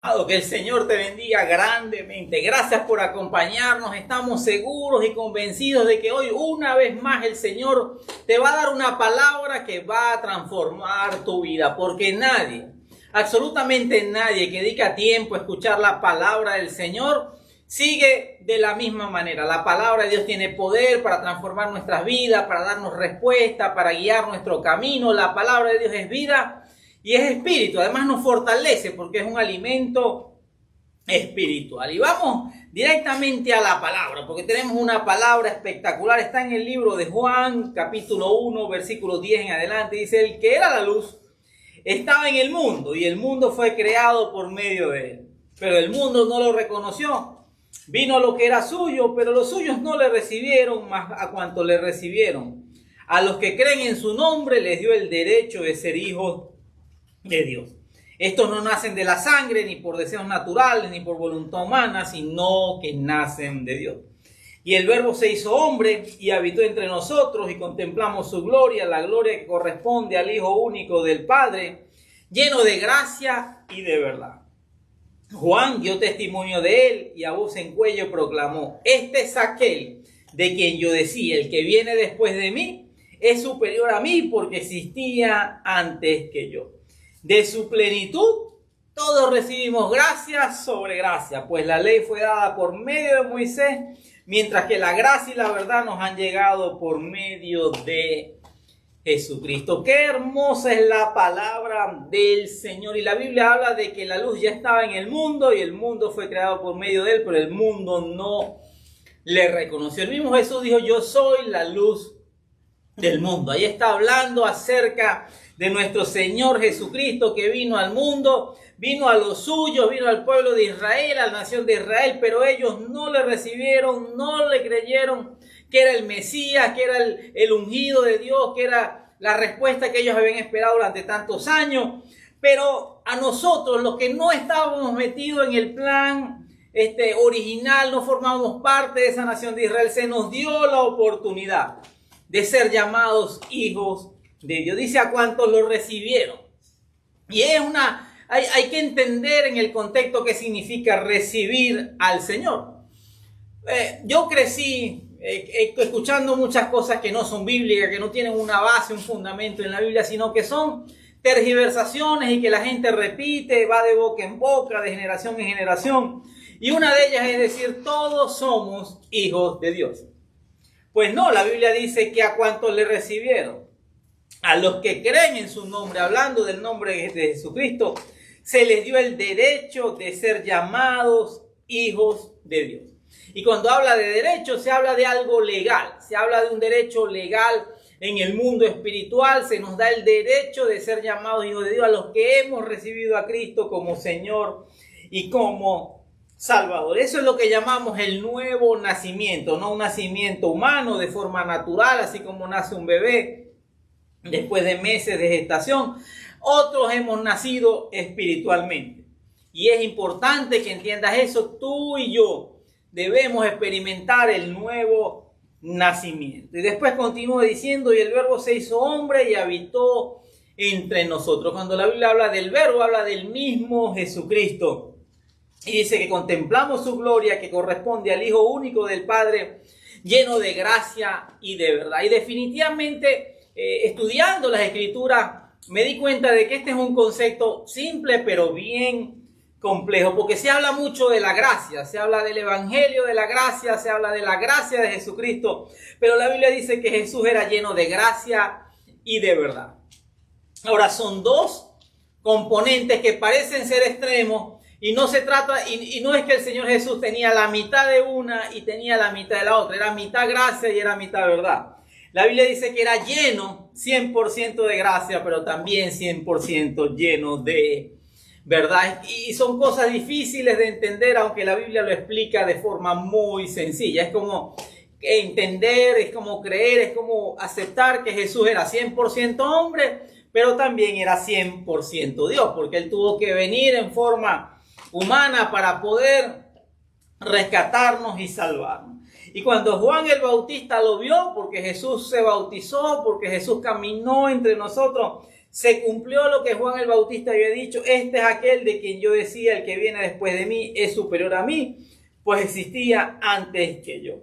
Amado, que el Señor te bendiga grandemente. Gracias por acompañarnos. Estamos seguros y convencidos de que hoy una vez más el Señor te va a dar una palabra que va a transformar tu vida. Porque nadie, absolutamente nadie que dedica tiempo a escuchar la palabra del Señor sigue de la misma manera. La palabra de Dios tiene poder para transformar nuestras vidas, para darnos respuesta, para guiar nuestro camino. La palabra de Dios es vida y es espíritu. Además nos fortalece porque es un alimento espiritual. Y vamos directamente a la palabra, porque tenemos una palabra espectacular. Está en el libro de Juan, capítulo 1, versículo 10 en adelante. Dice: el que era la luz estaba en el mundo, y el mundo fue creado por medio de él. Pero el mundo no lo reconoció. Vino lo que era suyo, pero los suyos no le recibieron, mas a cuanto le recibieron, a los que creen en su nombre, les dio el derecho de ser hijos de Dios. Estos no nacen de la sangre, ni por deseos naturales, ni por voluntad humana, sino que nacen de Dios. Y el Verbo se hizo hombre y habitó entre nosotros, y contemplamos su gloria, la gloria que corresponde al Hijo único del Padre, lleno de gracia y de verdad. Juan dio testimonio de él y a voz en cuello proclamó: este es aquel de quien yo decía, el que viene después de mí es superior a mí, porque existía antes que yo. De su plenitud todos recibimos gracia sobre gracia, pues la ley fue dada por medio de Moisés, mientras que la gracia y la verdad nos han llegado por medio de Jesucristo. Qué hermosa es la palabra del Señor. Y la Biblia habla de que la luz ya estaba en el mundo y el mundo fue creado por medio de él, pero el mundo no le reconoció. El mismo Jesús dijo: yo soy la luz del mundo. Ahí está hablando acerca de nuestro Señor Jesucristo, que vino al mundo, vino a los suyos, vino al pueblo de Israel, a la nación de Israel, pero ellos no le recibieron, no le creyeron que era el Mesías, que era el ungido de Dios, que era la respuesta que ellos habían esperado durante tantos años. Pero a nosotros, los que no estábamos metidos en el plan original, no formábamos parte de esa nación de Israel, se nos dio la oportunidad de ser llamados hijos de Dios. Dice: a cuantos lo recibieron. Y es hay que entender en el contexto qué significa recibir al Señor. Yo crecí escuchando muchas cosas que no son bíblicas, que no tienen una base, un fundamento en la Biblia, sino que son tergiversaciones y que la gente repite, va de boca en boca, de generación en generación. Y una de ellas es decir: todos somos hijos de Dios. Pues no, la Biblia dice que a cuantos le recibieron, a los que creen en su nombre, hablando del nombre de Jesucristo, se les dio el derecho de ser llamados hijos de Dios. Y cuando habla de derecho, se habla de algo legal, se habla de un derecho legal en el mundo espiritual. Se nos da el derecho de ser llamados hijos de Dios a los que hemos recibido a Cristo como Señor y como Salvador. Eso es lo que llamamos el nuevo nacimiento, no un nacimiento humano de forma natural, así como nace un bebé después de meses de gestación. Otros hemos nacido espiritualmente. Y es importante que entiendas eso. Tú y yo debemos experimentar el nuevo nacimiento. Y después continúa diciendo: y el Verbo se hizo hombre y habitó entre nosotros. Cuando la Biblia habla del Verbo, habla del mismo Jesucristo. Y dice que contemplamos su gloria, que corresponde al Hijo único del Padre, lleno de gracia y de verdad. Y definitivamente, estudiando las Escrituras, me di cuenta de que este es un concepto simple, pero bien complejo, porque se habla mucho de la gracia, se habla del evangelio de la gracia, se habla de la gracia de Jesucristo, pero la Biblia dice que Jesús era lleno de gracia y de verdad. Ahora, son dos componentes que parecen ser extremos. Y no se trata, y no es que el Señor Jesús tenía la mitad de una y tenía la mitad de la otra. Era mitad gracia y era mitad verdad. La Biblia dice que era lleno 100% de gracia, pero también 100% lleno de verdad. Y son cosas difíciles de entender, aunque la Biblia lo explica de forma muy sencilla. Es como entender, es como creer, es como aceptar que Jesús era 100% hombre, pero también era 100% Dios, porque él tuvo que venir en forma humana para poder rescatarnos y salvarnos. Y cuando Juan el Bautista lo vio, porque Jesús se bautizó, porque Jesús caminó entre nosotros, Se cumplió lo que Juan el Bautista había dicho: este es aquel de quien yo decía, el que viene después de mí es superior a mí, pues existía antes que yo.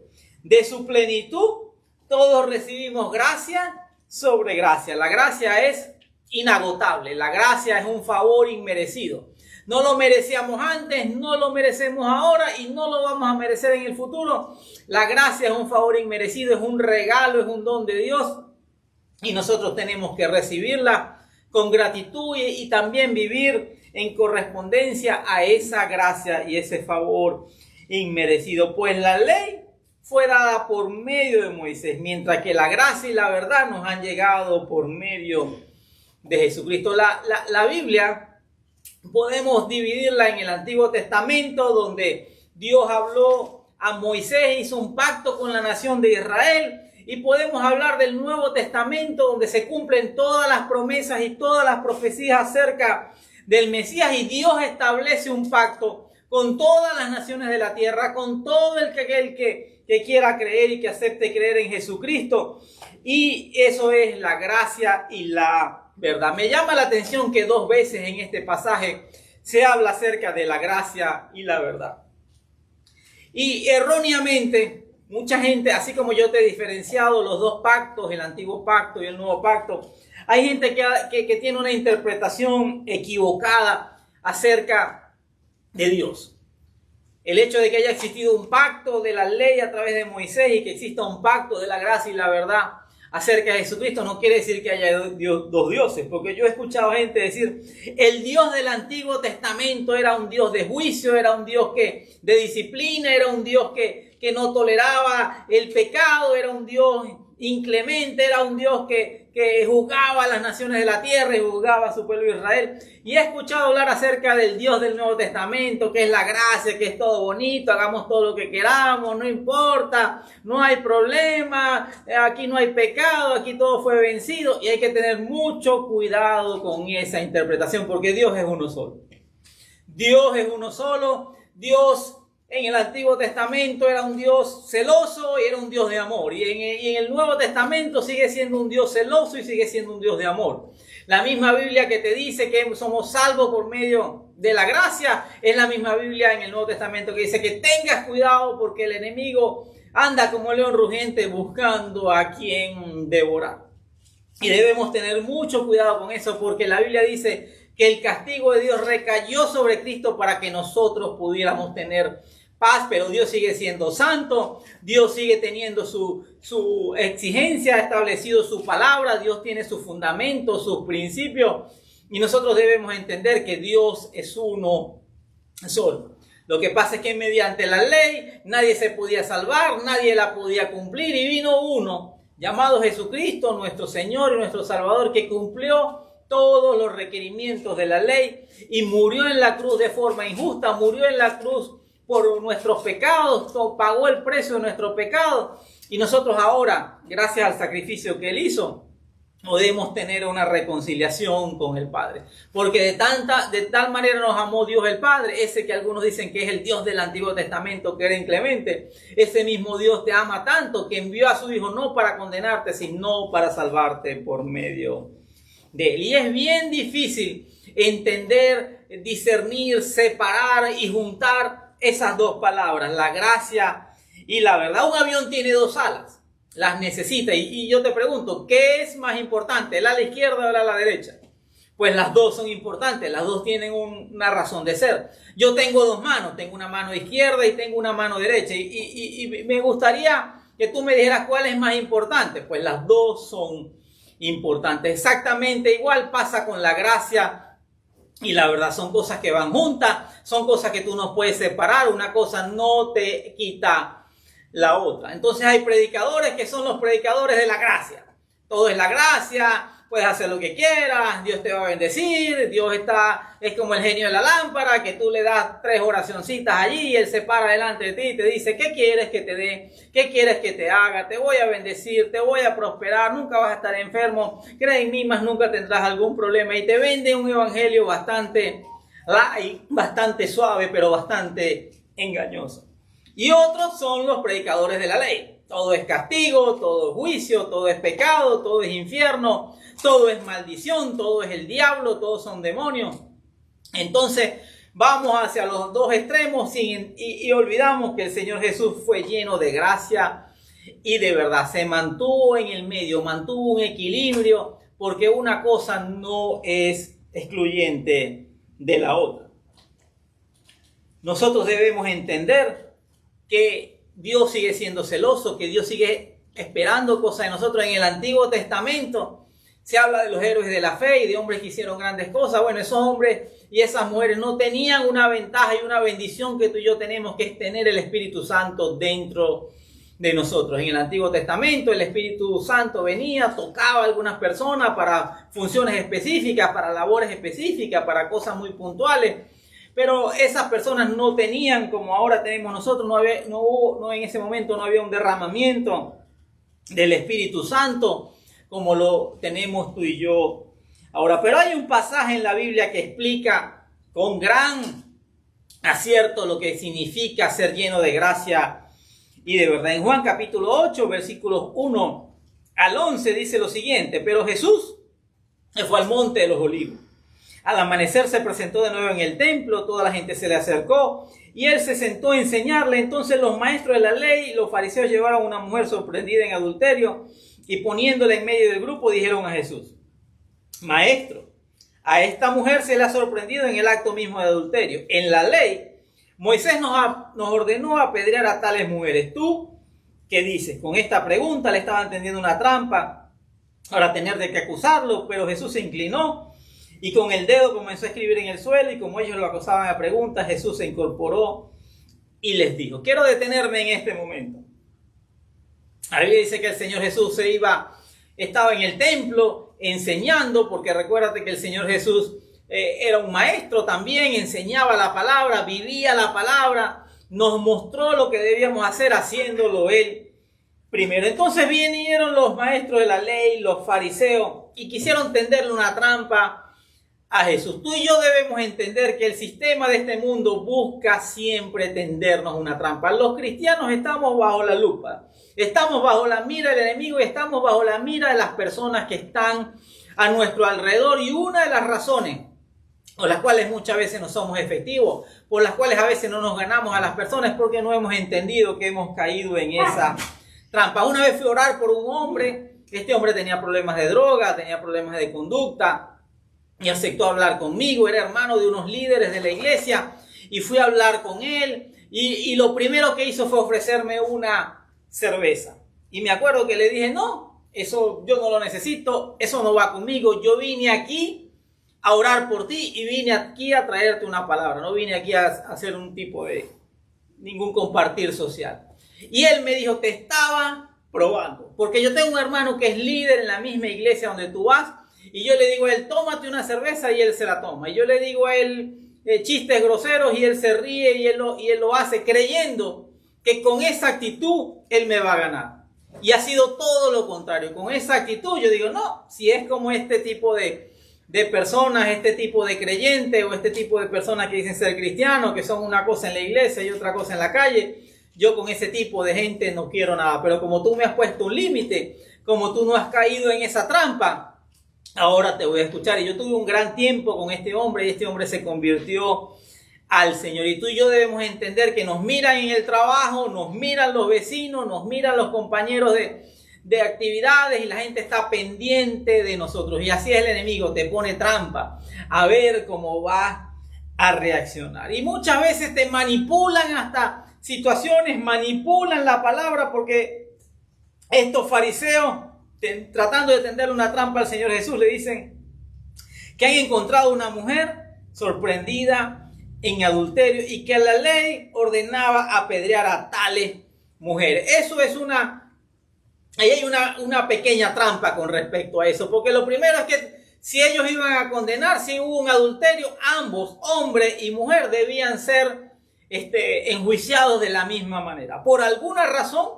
De su plenitud todos recibimos gracia sobre gracia. La gracia es inagotable, la gracia es un favor inmerecido. No lo merecíamos antes, no lo merecemos ahora y no lo vamos a merecer en el futuro. La gracia es un favor inmerecido, es un regalo, es un don de Dios y nosotros tenemos que recibirla con gratitud y también vivir en correspondencia a esa gracia y ese favor inmerecido. Pues la ley fue dada por medio de Moisés, mientras que la gracia y la verdad nos han llegado por medio de Jesucristo. La Biblia podemos dividirla en el Antiguo Testamento, donde Dios habló a Moisés, hizo un pacto con la nación de Israel, y podemos hablar del Nuevo Testamento, donde se cumplen todas las promesas y todas las profecías acerca del Mesías, y Dios establece un pacto con todas las naciones de la tierra, con todo el que quiera creer y que acepte creer en Jesucristo. Y eso es la gracia y la verdad. Me llama la atención que 2 veces en este pasaje se habla acerca de la gracia y la verdad. Y erróneamente, mucha gente, así como yo te he diferenciado los 2 pactos, el antiguo pacto y el nuevo pacto, hay gente que tiene una interpretación equivocada acerca de Dios. El hecho de que haya existido un pacto de la ley a través de Moisés y que exista un pacto de la gracia y la verdad acerca de Jesucristo no quiere decir que haya 2 dioses, porque yo he escuchado gente decir: el Dios del Antiguo Testamento era un Dios de juicio, era un Dios de disciplina, era un Dios que no toleraba el pecado, era un Dios inclemente, era un Dios que juzgaba a las naciones de la tierra y juzgaba a su pueblo Israel. Y he escuchado hablar acerca del Dios del Nuevo Testamento, que es la gracia, que es todo bonito, hagamos todo lo que queramos, no importa, no hay problema, aquí no hay pecado, aquí todo fue vencido. Y hay que tener mucho cuidado con esa interpretación, porque Dios es uno solo. Dios es uno solo. Dios en el Antiguo Testamento era un Dios celoso y era un Dios de amor. Y en el Nuevo Testamento sigue siendo un Dios celoso y sigue siendo un Dios de amor. La misma Biblia que te dice que somos salvos por medio de la gracia, es la misma Biblia en el Nuevo Testamento que dice que tengas cuidado porque el enemigo anda como león rugiente buscando a quien devorar. Y debemos tener mucho cuidado con eso, porque la Biblia dice que el castigo de Dios recayó sobre Cristo para que nosotros pudiéramos tener paz, pero Dios sigue siendo santo, Dios sigue teniendo su exigencia, ha establecido su palabra, Dios tiene sus fundamentos, sus principios, y nosotros debemos entender que Dios es uno solo. Lo que pasa es que mediante la ley nadie se podía salvar, nadie la podía cumplir, y vino uno llamado Jesucristo, nuestro Señor y nuestro Salvador, que cumplió todos los requerimientos de la ley y murió en la cruz de forma injusta, murió en la cruz por nuestros pecados, pagó el precio de nuestro pecado, y nosotros ahora, gracias al sacrificio que Él hizo, podemos tener una reconciliación con el Padre, porque de tal manera nos amó Dios el Padre, ese que algunos dicen que es el Dios del Antiguo Testamento, que era inclemente. Ese mismo Dios te ama tanto que envió a su Hijo no para condenarte, sino para salvarte por medio de Él. Y es bien difícil entender, discernir, separar y juntar esas 2 palabras, la gracia y la verdad. Un avión tiene 2 alas, las necesita, y yo te pregunto, ¿qué es más importante, el ala izquierda o el ala derecha? Pues las 2 son importantes, las 2 tienen una razón de ser. Yo tengo 2 manos, tengo una mano izquierda y tengo una mano derecha, y me gustaría que tú me dijeras cuál es más importante. Pues las 2 son importantes. Exactamente igual pasa con la gracia y la verdad. Son cosas que van juntas, son cosas que tú no puedes separar, una cosa no te quita la otra. Entonces hay predicadores que son los predicadores de la gracia. Todo es la gracia, puedes hacer lo que quieras, Dios te va a bendecir, Dios es como el genio de la lámpara, que tú le das 3 oracioncitas allí y Él se para delante de ti y te dice: ¿qué quieres que te dé? ¿Qué quieres que te haga? Te voy a bendecir, te voy a prosperar, nunca vas a estar enfermo, cree en mí, más nunca tendrás algún problema. Y te vende un evangelio bastante light, bastante suave, pero bastante engañoso. Y otros son los predicadores de la ley. todo es castigo, todo es juicio, todo es pecado, todo es infierno, todo es maldición, todo es el diablo, todos son demonios. Entonces vamos hacia los dos extremos y olvidamos que el Señor Jesús fue lleno de gracia y de verdad. Se mantuvo en el medio, mantuvo un equilibrio, porque una cosa no es excluyente de la otra. Nosotros debemos entender que Dios sigue siendo celoso, que Dios sigue esperando cosas de nosotros. En el Antiguo Testamento se habla de los héroes de la fe y de hombres que hicieron grandes cosas. Bueno, esos hombres y esas mujeres no tenían una ventaja y una bendición que tú y yo tenemos, que es tener el Espíritu Santo dentro de nosotros. En el Antiguo Testamento el Espíritu Santo venía, tocaba a algunas personas para funciones específicas, para labores específicas, para cosas muy puntuales. Pero esas personas no tenían, como ahora tenemos nosotros, en ese momento no había un derramamiento del Espíritu Santo como lo tenemos tú y yo ahora. Pero hay un pasaje en la Biblia que explica con gran acierto lo que significa ser lleno de gracia y de verdad. En Juan capítulo 8, versículos 1 al 11 dice lo siguiente: pero Jesús fue al monte de los olivos. Al amanecer se presentó de nuevo en el templo, toda la gente se le acercó y él se sentó a enseñarle. Entonces los maestros de la ley y los fariseos llevaron a una mujer sorprendida en adulterio y poniéndola en medio del grupo dijeron a Jesús: Maestro, a esta mujer se le ha sorprendido en el acto mismo de adulterio. En la ley, Moisés nos ordenó apedrear a tales mujeres. ¿Tú qué dices? Con esta pregunta le estaban tendiendo una trampa para tener de qué acusarlo, pero Jesús se inclinó y con el dedo comenzó a escribir en el suelo, y como ellos lo acosaban a preguntas, Jesús se incorporó y les dijo. Quiero detenerme en este momento. La Biblia dice que el Señor Jesús estaba en el templo enseñando, porque recuérdate que el Señor Jesús era un maestro también, enseñaba la palabra, vivía la palabra, nos mostró lo que debíamos hacer haciéndolo él primero. Entonces vinieron los maestros de la ley, los fariseos, y quisieron tenderle una trampa a Jesús. Tú y yo debemos entender que el sistema de este mundo busca siempre tendernos una trampa. Los cristianos estamos bajo la lupa, estamos bajo la mira del enemigo y estamos bajo la mira de las personas que están a nuestro alrededor. Y una de las razones por las cuales muchas veces no somos efectivos, por las cuales a veces no nos ganamos a las personas, es porque no hemos entendido que hemos caído en esa trampa. Una vez fui a orar por un hombre. Este hombre tenía problemas de droga, tenía problemas de conducta, y aceptó hablar conmigo. Era hermano de unos líderes de la iglesia y fui a hablar con él, y lo primero que hizo fue ofrecerme una cerveza. Y me acuerdo que le dije: no, eso yo no lo necesito, eso no va conmigo. Yo vine aquí a orar por ti y vine aquí a traerte una palabra. No vine aquí a hacer un tipo de ningún compartir social. Y él me dijo: te estaba probando, porque yo tengo un hermano que es líder en la misma iglesia donde tú vas, y yo le digo a él: tómate una cerveza, y él se la toma. Y yo le digo a él chistes groseros y él se ríe, y él lo hace creyendo que con esa actitud él me va a ganar. Y ha sido todo lo contrario. Con esa actitud yo digo: no, si es como este tipo de personas, este tipo de creyentes, o este tipo de personas que dicen ser cristianos, que son una cosa en la iglesia y otra cosa en la calle, yo con ese tipo de gente no quiero nada. Pero como tú me has puesto un límite, como tú no has caído en esa trampa, ahora te voy a escuchar. Y yo tuve un gran tiempo con este hombre, y este hombre se convirtió al Señor. Y tú y yo debemos entender que nos miran en el trabajo, nos miran los vecinos, nos miran los compañeros de actividades, y la gente está pendiente de nosotros. Y así es el enemigo, te pone trampa a ver cómo vas a reaccionar. Y muchas veces te manipulan hasta situaciones, manipulan la palabra, porque estos fariseos, tratando de tenderle una trampa al Señor Jesús, le dicen que han encontrado una mujer sorprendida en adulterio y que la ley ordenaba apedrear a tales mujeres. Eso es ahí hay una pequeña trampa con respecto a eso, porque lo primero es que si ellos iban a condenar, si hubo un adulterio, ambos, hombre y mujer, debían ser enjuiciados de la misma manera. Por alguna razón,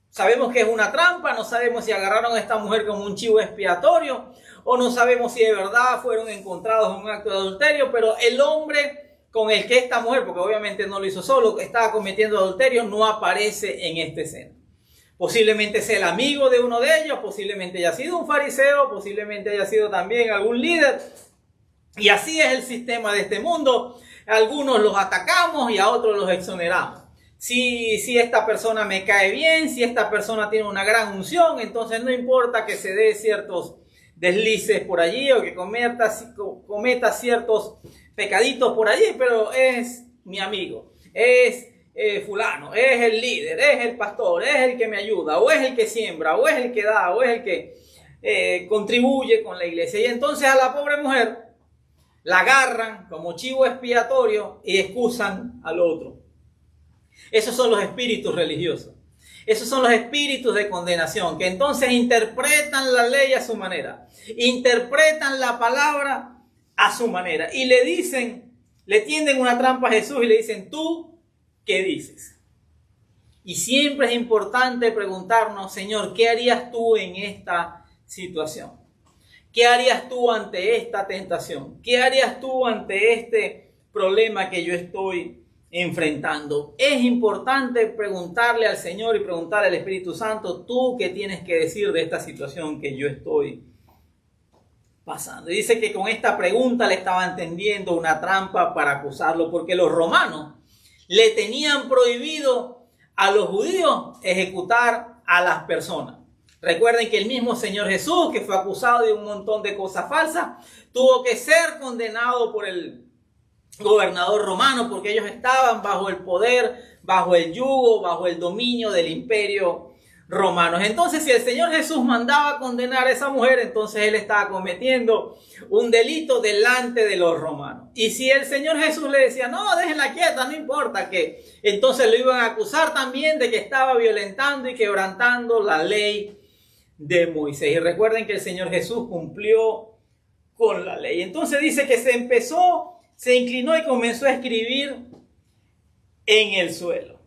sabemos que es una trampa, no sabemos si agarraron a esta mujer como un chivo expiatorio, o no sabemos si de verdad fueron encontrados en un acto de adulterio, pero el hombre con el que esta mujer, porque obviamente no lo hizo solo, estaba cometiendo adulterio, no aparece en esta escena. Posiblemente sea el amigo de uno de ellos, posiblemente haya sido un fariseo, posiblemente haya sido también algún líder. Y así es el sistema de este mundo. A algunos los atacamos y a otros los exoneramos. Si esta persona me cae bien, si esta persona tiene una gran unción, entonces no importa que se dé ciertos deslices por allí o que cometa ciertos pecaditos por allí, pero es mi amigo, es fulano, es el líder, es el pastor, es el que me ayuda, o es el que siembra, o es el que da, o es el que contribuye con la iglesia. Y entonces a la pobre mujer la agarran como chivo expiatorio y excusan al otro. Esos son los espíritus religiosos. Esos son los espíritus de condenación, que entonces interpretan la ley a su manera, interpretan la palabra a su manera y le tienden una trampa a Jesús y le dicen: ¿tú qué dices? Y siempre es importante preguntarnos: Señor, ¿qué harías tú en esta situación? ¿Qué harías tú ante esta tentación? ¿Qué harías tú ante este problema que yo estoy enfrentando? Es importante preguntarle al Señor y preguntarle al Espíritu Santo: ¿tú qué tienes que decir de esta situación que yo estoy pasando? Y dice que con esta pregunta le estaban tendiendo una trampa para acusarlo, porque los romanos le tenían prohibido a los judíos ejecutar a las personas. Recuerden que el mismo Señor Jesús, que fue acusado de un montón de cosas falsas, tuvo que ser condenado por el gobernador romano, porque ellos estaban bajo el poder, bajo el yugo, bajo el dominio del imperio romano. Entonces, si el Señor Jesús mandaba condenar a esa mujer, entonces él estaba cometiendo un delito delante de los romanos. Y si el Señor Jesús le decía: no, déjenla quieta, no importa, que entonces lo iban a acusar también de que estaba violentando y quebrantando la ley de Moisés. Y recuerden que el Señor Jesús cumplió con la ley. Entonces dice que se inclinó y comenzó a escribir en el suelo.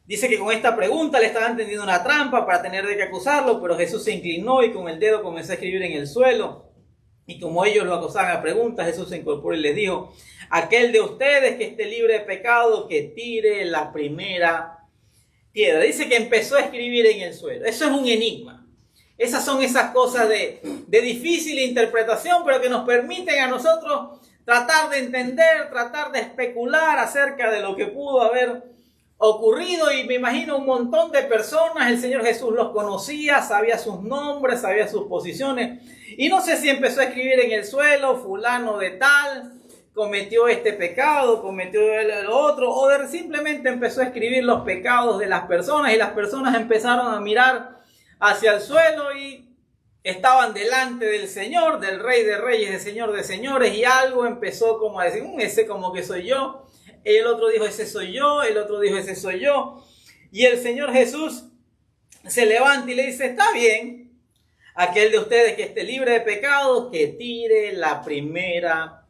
Dice que con esta pregunta le estaban tendiendo una trampa para tener de qué acusarlo, pero Jesús se inclinó y con el dedo comenzó a escribir en el suelo. Y como ellos lo acusaban a preguntas, Jesús se incorporó y les dijo: aquel de ustedes que esté libre de pecado, que tire la primera piedra. Dice que empezó a escribir en el suelo. Eso es un enigma. Esas son esas cosas de difícil interpretación, pero que nos permiten a nosotros tratar de entender, tratar de especular acerca de lo que pudo haber ocurrido. Y me imagino un montón de personas, el Señor Jesús los conocía, sabía sus nombres, sabía sus posiciones. Y no sé si empezó a escribir en el suelo: fulano de tal cometió este pecado, cometió el otro, o simplemente empezó a escribir los pecados de las personas, y las personas empezaron a mirar hacia el suelo y estaban delante del Señor, del Rey de Reyes, del Señor de Señores, y algo empezó como a decir: ese como que soy yo. El otro dijo: ese soy yo. El otro dijo: ese soy yo. Y el Señor Jesús se levanta y le dice: está bien, aquel de ustedes que esté libre de pecado, que tire la primera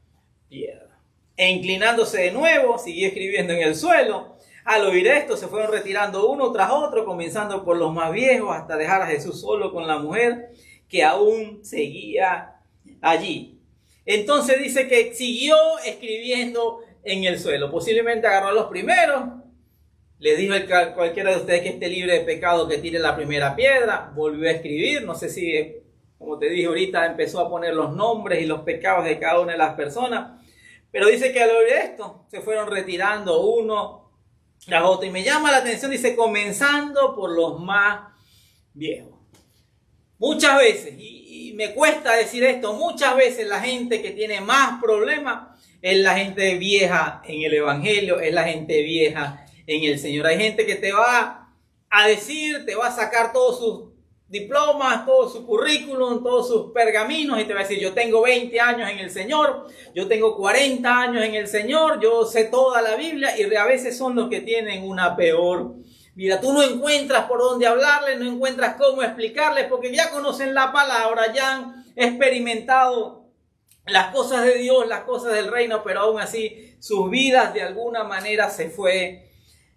piedra. E inclinándose de nuevo, siguió escribiendo en el suelo. Al oír esto, se fueron retirando uno tras otro, comenzando por los más viejos, hasta dejar a Jesús solo con la mujer, que aún seguía allí. Entonces dice que siguió escribiendo en el suelo. Posiblemente agarró a los primeros, le dijo a cualquiera de ustedes que esté libre de pecado, que tire la primera piedra. Volvió a escribir. No sé si, como te dije ahorita, empezó a poner los nombres y los pecados de cada una de las personas. Pero dice que al oír esto, se fueron retirando uno tras otro. Y me llama la atención, dice, comenzando por los más viejos. Muchas veces, y me cuesta decir esto, muchas veces la gente que tiene más problemas es la gente vieja en el Evangelio, es la gente vieja en el Señor. Hay gente que te va a decir, te va a sacar todos sus diplomas, todo su currículum, todos sus pergaminos, y te va a decir: yo tengo 20 años en el Señor, yo tengo 40 años en el Señor, yo sé toda la Biblia. Y a veces son los que tienen una peor vida. Tú no encuentras por dónde hablarles, no encuentras cómo explicarles, porque ya conocen la palabra, ya han experimentado las cosas de Dios, las cosas del reino, pero aún así sus vidas de alguna manera se fue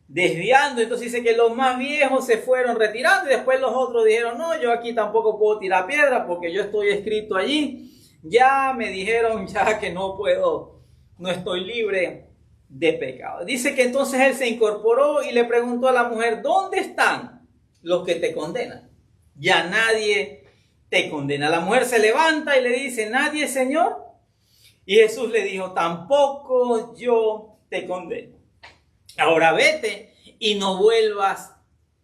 desviando. Entonces dice que los más viejos se fueron retirando, y después los otros dijeron: no, yo aquí tampoco puedo tirar piedra porque yo estoy escrito allí. Ya me dijeron ya que no puedo, no estoy libre de pecado. Dice que entonces él se incorporó y le preguntó a la mujer: ¿dónde están los que te condenan. Ya nadie te condena. La mujer se levanta y le dice, ¿nadie, Señor? Y Jesús le dijo, tampoco yo te condeno. Ahora vete y no vuelvas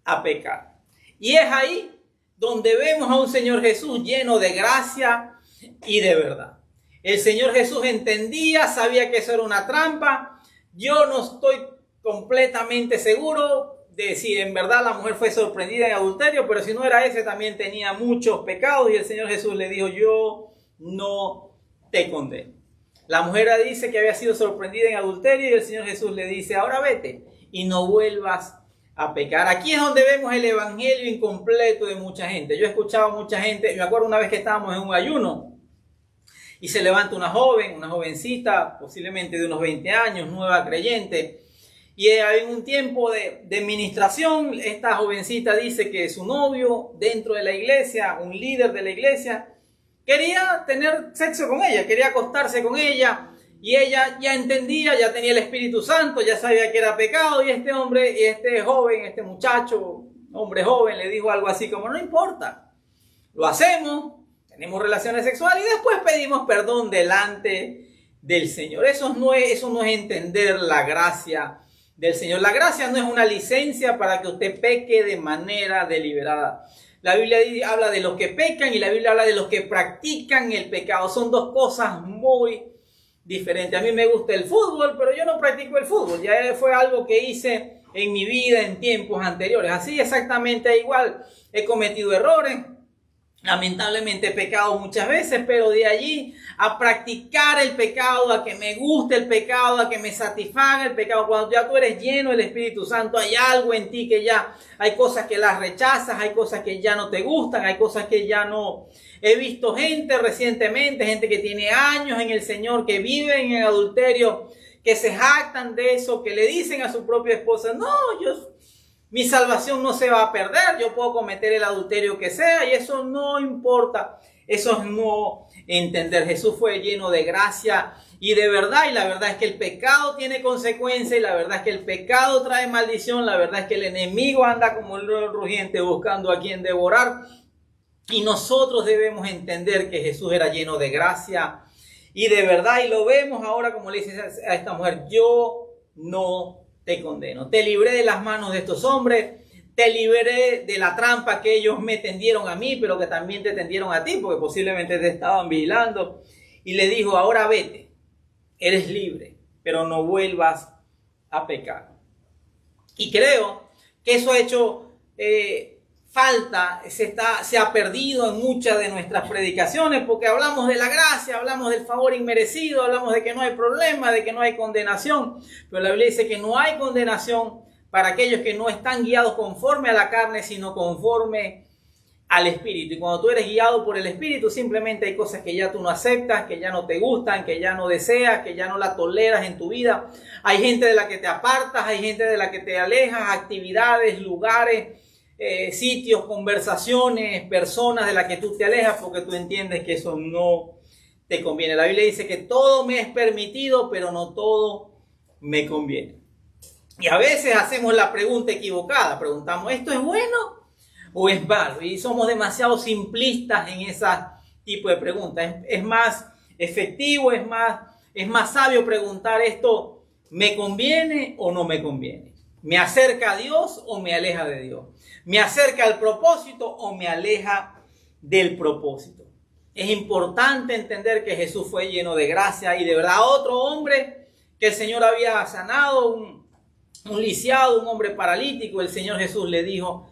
a pecar. Y es ahí donde vemos a un Señor Jesús lleno de gracia y de verdad. El Señor Jesús entendía, sabía que eso era una trampa. Yo no estoy completamente seguro de si en verdad la mujer fue sorprendida en adulterio, pero si no era ese, también tenía muchos pecados y el Señor Jesús le dijo, yo no te condeno. La mujer dice que había sido sorprendida en adulterio y el Señor Jesús le dice, ahora vete y no vuelvas a pecar. Aquí es donde vemos el evangelio incompleto de mucha gente. Yo he escuchado a mucha gente, me acuerdo una vez que estábamos en un ayuno y se levanta una jovencita, posiblemente de unos 20 años, nueva creyente, y en un tiempo de ministración, esta jovencita dice que su novio dentro de la iglesia, un líder de la iglesia, quería tener sexo con ella, quería acostarse con ella, y ella ya entendía, ya tenía el Espíritu Santo, ya sabía que era pecado, y este hombre, este joven, este muchacho, hombre joven, le dijo algo así como, no importa, lo hacemos, tenemos relaciones sexuales y después pedimos perdón delante del Señor. Eso no es entender la gracia del Señor. La gracia no es una licencia para que usted peque de manera deliberada. La Biblia habla de los que pecan y la Biblia habla de los que practican el pecado. Son dos cosas muy diferentes. A mí me gusta el fútbol, pero yo no practico el fútbol. Ya fue algo que hice en mi vida en tiempos anteriores. Así exactamente igual. He cometido errores. Lamentablemente he pecado muchas veces, pero de allí a practicar el pecado, a que me guste el pecado, a que me satisfaga el pecado, cuando ya tú eres lleno del Espíritu Santo, hay algo en ti que ya, hay cosas que las rechazas, hay cosas que ya no te gustan, hay cosas que ya no. He visto gente recientemente, gente que tiene años en el Señor, que viven en adulterio, que se jactan de eso, que le dicen a su propia esposa, no, mi salvación no se va a perder, yo puedo cometer el adulterio que sea y eso no importa, eso es no entender. Jesús fue lleno de gracia y de verdad, y la verdad es que el pecado tiene consecuencias, y la verdad es que el pecado trae maldición, la verdad es que el enemigo anda como el león rugiente buscando a quien devorar, y nosotros debemos entender que Jesús era lleno de gracia y de verdad, y lo vemos ahora como le dice a esta mujer, yo no te condeno. Te libré de las manos de estos hombres, te libré de la trampa que ellos me tendieron a mí, pero que también te tendieron a ti, porque posiblemente te estaban vigilando. Y le dijo, ahora vete, eres libre, pero no vuelvas a pecar. Y creo que eso ha hecho falta, se ha perdido en muchas de nuestras predicaciones, porque hablamos de la gracia, hablamos del favor inmerecido, hablamos de que no hay problema, de que no hay condenación, pero la Biblia dice que no hay condenación para aquellos que no están guiados conforme a la carne, sino conforme al Espíritu. Y cuando tú eres guiado por el Espíritu, simplemente hay cosas que ya tú no aceptas, que ya no te gustan, que ya no deseas, que ya no la toleras en tu vida. Hay gente de la que te apartas, hay gente de la que te alejas, actividades, lugares, sitios, conversaciones, personas de las que tú te alejas porque tú entiendes que eso no te conviene. La Biblia dice que todo me es permitido, pero no todo me conviene. Y a veces hacemos la pregunta equivocada, preguntamos, ¿esto es bueno o es malo? Y somos demasiado simplistas en ese tipo de preguntas. Es más efectivo, es más sabio preguntar esto, ¿me conviene o no me conviene? ¿Me acerca a Dios o me aleja de Dios? ¿Me acerca al propósito o me aleja del propósito? Es importante entender que Jesús fue lleno de gracia y de verdad. Otro hombre que el Señor había sanado, un lisiado, un hombre paralítico, el Señor Jesús le dijo,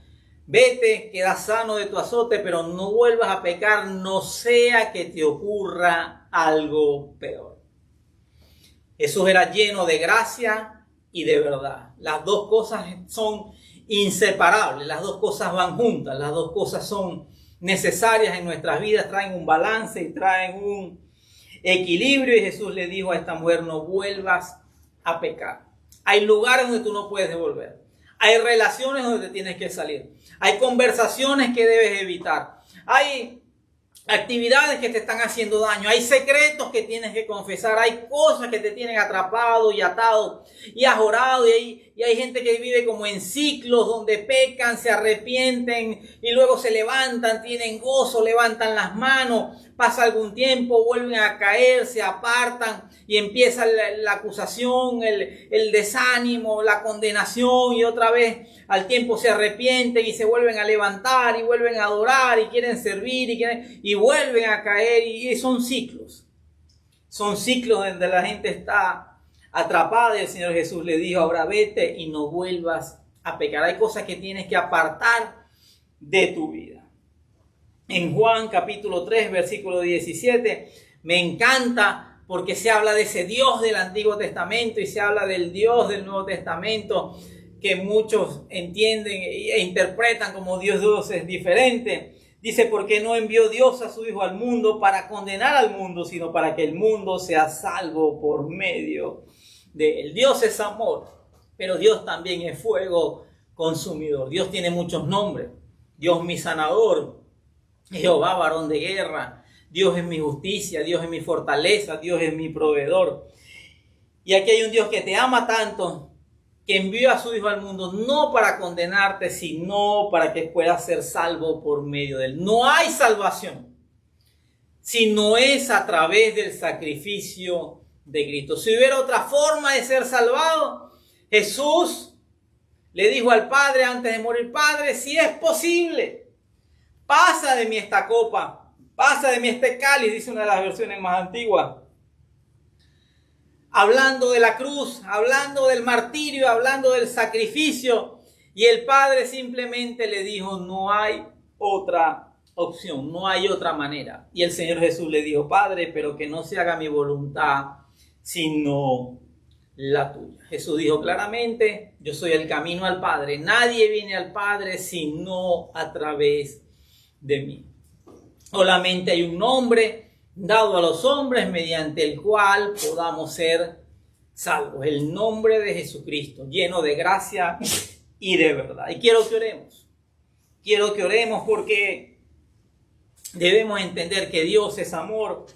vete, queda sano de tu azote, pero no vuelvas a pecar, no sea que te ocurra algo peor. Jesús era lleno de gracia y de verdad. Las dos cosas son inseparables, las dos cosas van juntas, las dos cosas son necesarias en nuestras vidas, traen un balance y traen un equilibrio. Y Jesús le dijo a esta mujer, no vuelvas a pecar. Hay lugares donde tú no puedes devolver, hay relaciones donde te tienes que salir, hay conversaciones que debes evitar, hay actividades que te están haciendo daño, hay secretos que tienes que confesar, hay cosas que te tienen atrapado y atado y ajorado y y hay gente que vive como en ciclos donde pecan, se arrepienten y luego se levantan, tienen gozo, levantan las manos, pasa algún tiempo, vuelven a caer, se apartan y empieza la acusación, el desánimo, la condenación, y otra vez al tiempo se arrepienten y se vuelven a levantar y vuelven a adorar y quieren servir y vuelven a caer, y son ciclos. Son ciclos donde la gente está atrapada, y el Señor Jesús le dijo: ahora vete y no vuelvas a pecar. Hay cosas que tienes que apartar de tu vida. En Juan capítulo 3, versículo 17, me encanta porque se habla de ese Dios del Antiguo Testamento y se habla del Dios del Nuevo Testamento, que muchos entienden e interpretan como Dios es diferente. Dice: porque no envió Dios a su Hijo al mundo para condenar al mundo, sino para que el mundo sea salvo por medio de él. Dios es amor, pero Dios también es fuego consumidor. Dios tiene muchos nombres. Dios mi sanador, Jehová varón de guerra, Dios es mi justicia, Dios es mi fortaleza, Dios es mi proveedor. Y aquí hay un Dios que te ama tanto, que envió a su Hijo al mundo no para condenarte, sino para que puedas ser salvo por medio de él. No hay salvación si no es a través del sacrificio de Cristo. Si hubiera otra forma de ser salvado, Jesús le dijo al Padre antes de morir: Padre, si es posible, pasa de mí esta copa, pasa de mí este cáliz, dice una de las versiones más antiguas. Hablando de la cruz, hablando del martirio, hablando del sacrificio. Y el Padre simplemente le dijo: no hay otra opción, no hay otra manera. Y el Señor Jesús le dijo: Padre, pero que no se haga mi voluntad, sino la tuya. Jesús dijo claramente: yo soy el camino al Padre. Nadie viene al Padre sino a través de mí. Solamente hay un nombre dado a los hombres mediante el cual podamos ser salvos. El nombre de Jesucristo, lleno de gracia y de verdad. Y quiero que oremos. Quiero que oremos porque debemos entender que Dios es amor,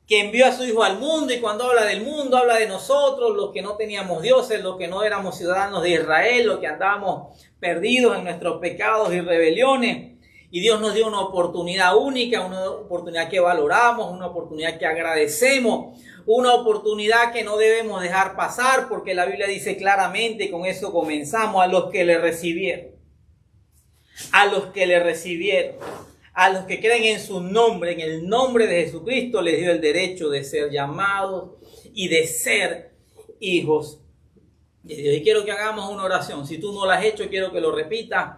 que envió a su Hijo al mundo, y cuando habla del mundo, habla de nosotros, los que no teníamos dioses, los que no éramos ciudadanos de Israel, los que andábamos perdidos en nuestros pecados y rebeliones. Y Dios nos dio una oportunidad única, una oportunidad que valoramos, una oportunidad que agradecemos, una oportunidad que no debemos dejar pasar, porque la Biblia dice claramente, y con eso comenzamos: a los que le recibieron, a los que le recibieron, a los que creen en su nombre, en el nombre de Jesucristo, les dio el derecho de ser llamados y de ser hijos de Dios. Y quiero que hagamos una oración. Si tú no la has hecho, quiero que lo repitas.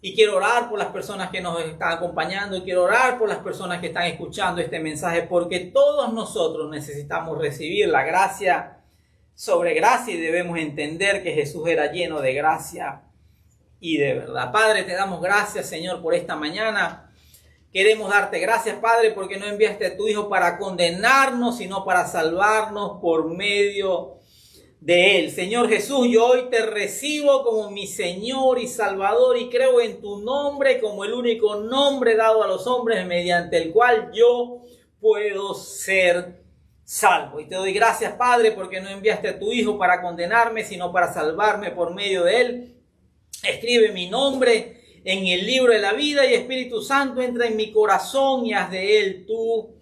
Y quiero orar por las personas que nos están acompañando, y quiero orar por las personas que están escuchando este mensaje, porque todos nosotros necesitamos recibir la gracia sobre gracia, y debemos entender que Jesús era lleno de gracia y de verdad. Padre, te damos gracias, Señor, por esta mañana. Queremos darte gracias, Padre, porque no enviaste a tu Hijo para condenarnos, sino para salvarnos por medio de él. Señor Jesús, yo hoy te recibo como mi Señor y Salvador, y creo en tu nombre como el único nombre dado a los hombres mediante el cual yo puedo ser salvo. Y te doy gracias, Padre, porque no enviaste a tu Hijo para condenarme, sino para salvarme por medio de él. Escribe mi nombre en el libro de la vida, y Espíritu Santo, entra en mi corazón y haz de él tu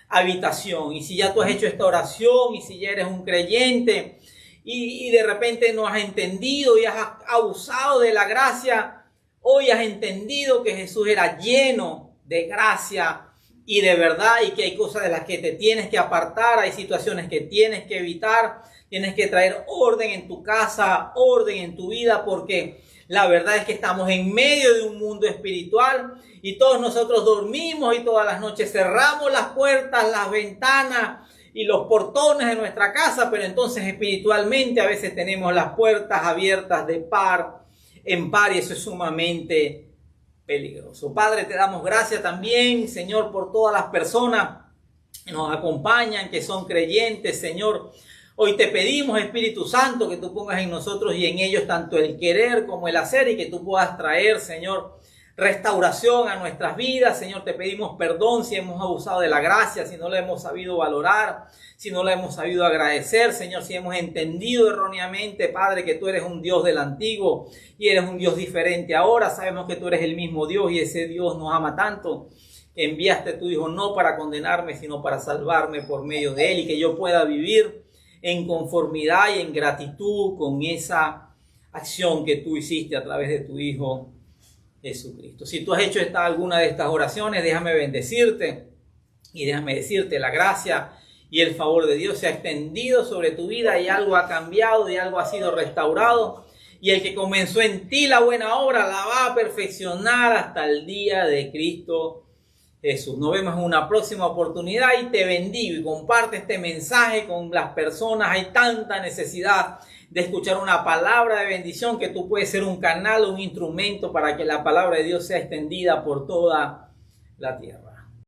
habitación. Y si ya tú has hecho esta oración, y si ya eres un creyente, y de repente no has entendido y has abusado de la gracia, hoy has entendido que Jesús era lleno de gracia y de verdad, y que hay cosas de las que te tienes que apartar, hay situaciones que tienes que evitar, tienes que traer orden en tu casa, orden en tu vida, porque la verdad es que estamos en medio de un mundo espiritual y todos nosotros dormimos y todas las noches cerramos las puertas, las ventanas y los portones de nuestra casa, pero entonces espiritualmente a veces tenemos las puertas abiertas de par en par, y eso es sumamente peligroso. Padre, te damos gracias también, Señor, por todas las personas que nos acompañan, que son creyentes, Señor. Hoy te pedimos, Espíritu Santo, que tú pongas en nosotros y en ellos tanto el querer como el hacer, y que tú puedas traer, Señor, restauración a nuestras vidas. Señor, te pedimos perdón si hemos abusado de la gracia, si no la hemos sabido valorar, si no la hemos sabido agradecer. Señor, si hemos entendido erróneamente, Padre, que tú eres un Dios del antiguo y eres un Dios diferente ahora. Sabemos que tú eres el mismo Dios y ese Dios nos ama tanto. Enviaste a tu Hijo no para condenarme, sino para salvarme por medio de Él y que yo pueda vivir en conformidad y en gratitud con esa acción que tú hiciste a través de tu Hijo Jesucristo. Si tú has hecho alguna de estas oraciones, déjame bendecirte y déjame decirte la gracia y el favor de Dios se ha extendido sobre tu vida y algo ha cambiado y algo ha sido restaurado. Y el que comenzó en ti la buena obra la va a perfeccionar hasta el día de Cristo Jesús. Nos vemos en una próxima oportunidad y te bendigo y comparte este mensaje con las personas. Hay tanta necesidad de escuchar una palabra de bendición que tú puedes ser un canal, un instrumento para que la palabra de Dios sea extendida por toda la tierra.